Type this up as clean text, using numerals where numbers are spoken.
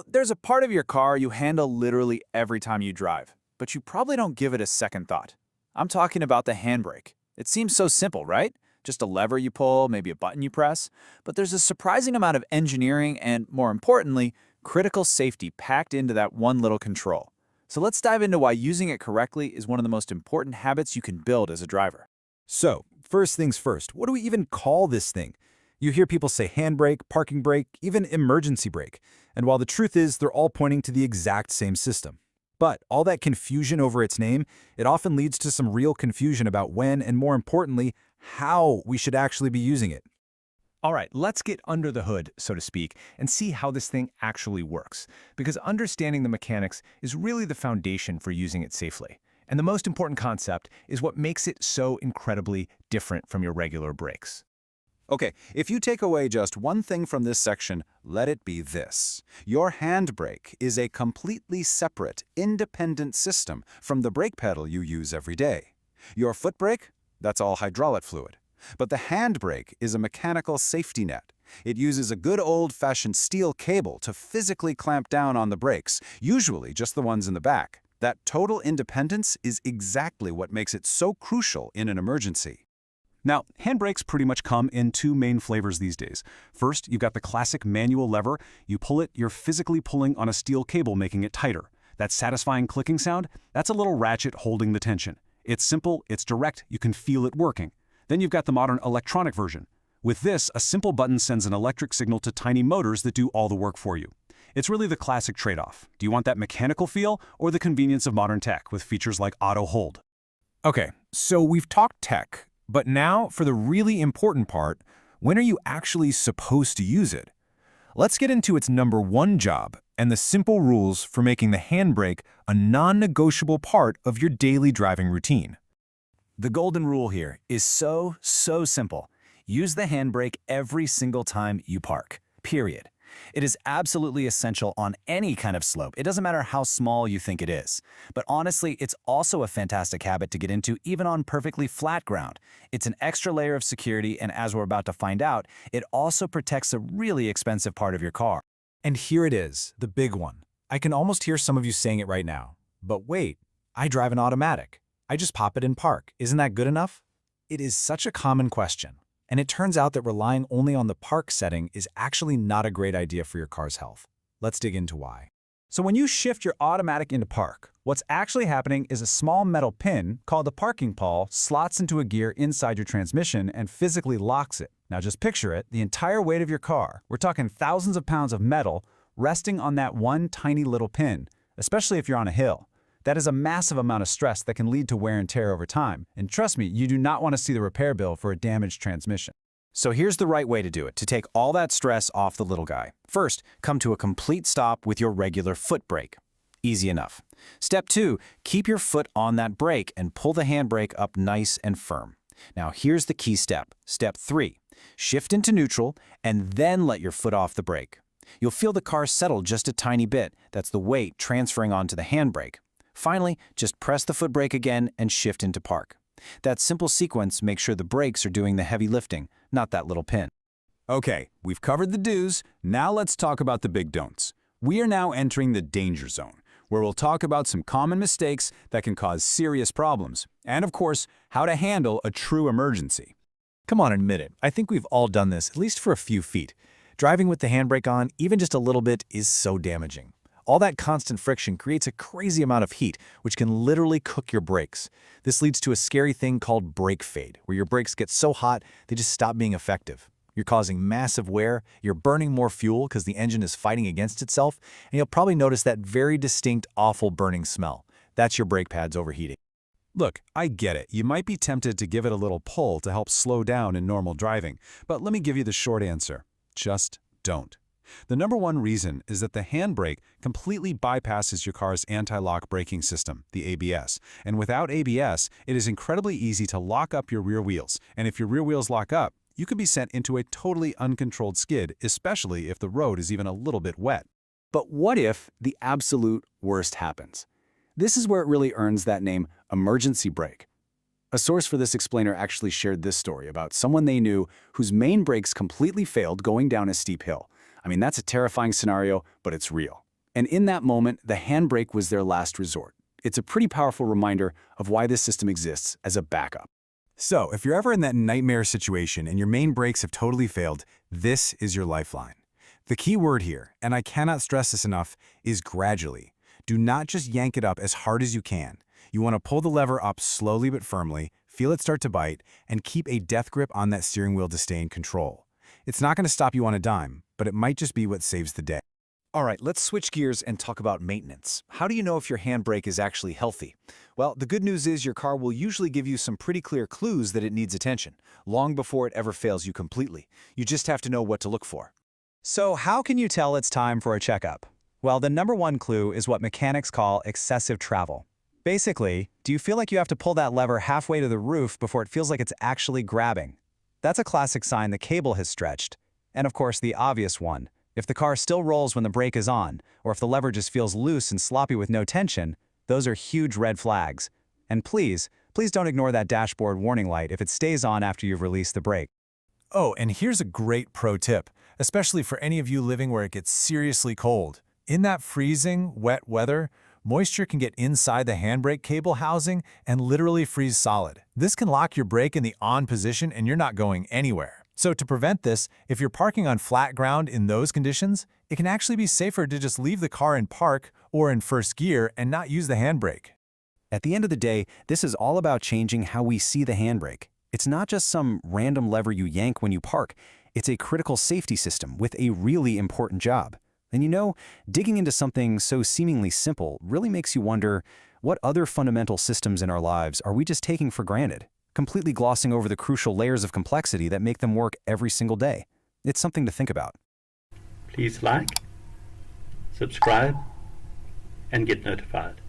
There's a part of your car you handle literally every time you drive, but you probably don't give it a second thought. I'm talking about the handbrake. It seems so simple, right? Just a lever you pull, maybe a button you press, but there's a surprising amount of engineering and, more importantly, critical safety packed into that one little control. So let's dive into why using it correctly is one of the most important habits you can build as a driver. So, first things first, what do we even call this thing? You hear people say handbrake, parking brake, even emergency brake. And while the truth is they're all pointing to the exact same system. But all that confusion over its name, it often leads to some real confusion about when and, more importantly, how we should actually be using it. All right, let's get under the hood, so to speak, and see how this thing actually works. Because understanding the mechanics is really the foundation for using it safely. And the most important concept is what makes it so incredibly different from your regular brakes. Okay, if you take away just one thing from this section, let it be this. Your handbrake is a completely separate, independent system from the brake pedal you use every day. Your foot brake? That's all hydraulic fluid. But the handbrake is a mechanical safety net. It uses a good old-fashioned steel cable to physically clamp down on the brakes, usually just the ones in the back. That total independence is exactly what makes it so crucial in an emergency. Now, handbrakes pretty much come in two main flavors these days. First, you've got the classic manual lever. You pull it, you're physically pulling on a steel cable, making it tighter. That satisfying clicking sound, that's a little ratchet holding the tension. It's simple, it's direct, you can feel it working. Then you've got the modern electronic version. With this, a simple button sends an electric signal to tiny motors that do all the work for you. It's really the classic trade-off. Do you want that mechanical feel or the convenience of modern tech with features like auto hold? Okay, so we've talked tech, but now for the really important part, when are you actually supposed to use it? Let's get into its number one job and the simple rules for making the handbrake a non-negotiable part of your daily driving routine. The golden rule here is so simple. Use the handbrake every single time you park, period. It is absolutely essential on any kind of slope. It doesn't matter how small you think it is. But honestly, it's also a fantastic habit to get into even on perfectly flat ground. It's an extra layer of security, and as we're about to find out, it also protects a really expensive part of your car. And here it is, the big one. I can almost hear some of you saying it right now. But wait, I drive an automatic. I just pop it in park. Isn't that good enough? It is such a common question. And it turns out that relying only on the park setting is actually not a great idea for your car's health. Let's dig into why. So when you shift your automatic into park, what's actually happening is a small metal pin called the parking pawl slots into a gear inside your transmission and physically locks it. Now just picture it, the entire weight of your car, we're talking thousands of pounds of metal, resting on that one tiny little pin, especially if you're on a hill. That is a massive amount of stress that can lead to wear and tear over time. And trust me, you do not want to see the repair bill for a damaged transmission. So here's the right way to do it, to take all that stress off the little guy. First, come to a complete stop with your regular foot brake. Easy enough. Step 2, keep your foot on that brake and pull the handbrake up nice and firm. Now here's the key step. Step 3, shift into neutral and then let your foot off the brake. You'll feel the car settle just a tiny bit. That's the weight transferring onto the handbrake. Finally, just press the foot brake again and shift into park. That simple sequence makes sure the brakes are doing the heavy lifting, not that little pin. Okay, we've covered the do's. Now let's talk about the big don'ts. We are now entering the danger zone, where we'll talk about some common mistakes that can cause serious problems, and of course, how to handle a true emergency. Come on, admit it. I think we've all done this, at least for a few feet. Driving with the handbrake on, even just a little bit, is so damaging. All that constant friction creates a crazy amount of heat, which can literally cook your brakes. This leads to a scary thing called brake fade, where your brakes get so hot they just stop being effective. You're causing massive wear, you're burning more fuel because the engine is fighting against itself, and you'll probably notice that very distinct, awful burning smell. That's your brake pads overheating. Look, I get it. You might be tempted to give it a little pull to help slow down in normal driving, but let me give you the short answer. Just don't. The number one reason is that the handbrake completely bypasses your car's anti-lock braking system, the ABS. And without ABS, it is incredibly easy to lock up your rear wheels. And if your rear wheels lock up, you could be sent into a totally uncontrolled skid, especially if the road is even a little bit wet. But what if the absolute worst happens? This is where it really earns that name, emergency brake. A source for this explainer actually shared this story about someone they knew whose main brakes completely failed going down a steep hill. I mean, that's a terrifying scenario, but it's real. And in that moment, the handbrake was their last resort. It's a pretty powerful reminder of why this system exists as a backup. So, if you're ever in that nightmare situation and your main brakes have totally failed, this is your lifeline. The key word here, and I cannot stress this enough, is gradually. Do not just yank it up as hard as you can. You want to pull the lever up slowly but firmly, feel it start to bite, and keep a death grip on that steering wheel to stay in control. It's not going to stop you on a dime, but it might just be what saves the day. All right, let's switch gears and talk about maintenance. How do you know if your handbrake is actually healthy? Well, the good news is your car will usually give you some pretty clear clues that it needs attention, long before it ever fails you completely. You just have to know what to look for. So how can you tell it's time for a checkup? Well, the number one clue is what mechanics call excessive travel. Basically, do you feel like you have to pull that lever halfway to the roof before it feels like it's actually grabbing? That's a classic sign the cable has stretched. And of course, the obvious one. If the car still rolls when the brake is on, or if the lever just feels loose and sloppy with no tension, those are huge red flags. And please don't ignore that dashboard warning light if it stays on after you've released the brake. Oh, and here's a great pro tip, especially for any of you living where it gets seriously cold. In that freezing, wet weather, moisture can get inside the handbrake cable housing and literally freeze solid. This can lock your brake in the on position and you're not going anywhere. So to prevent this, if you're parking on flat ground in those conditions, it can actually be safer to just leave the car in park or in first gear and not use the handbrake. At the end of the day, this is all about changing how we see the handbrake. It's not just some random lever you yank when you park. It's a critical safety system with a really important job. And you know, digging into something so seemingly simple really makes you wonder, what other fundamental systems in our lives are we just taking for granted, completely glossing over the crucial layers of complexity that make them work every single day? It's something to think about. Please like, subscribe, and get notified.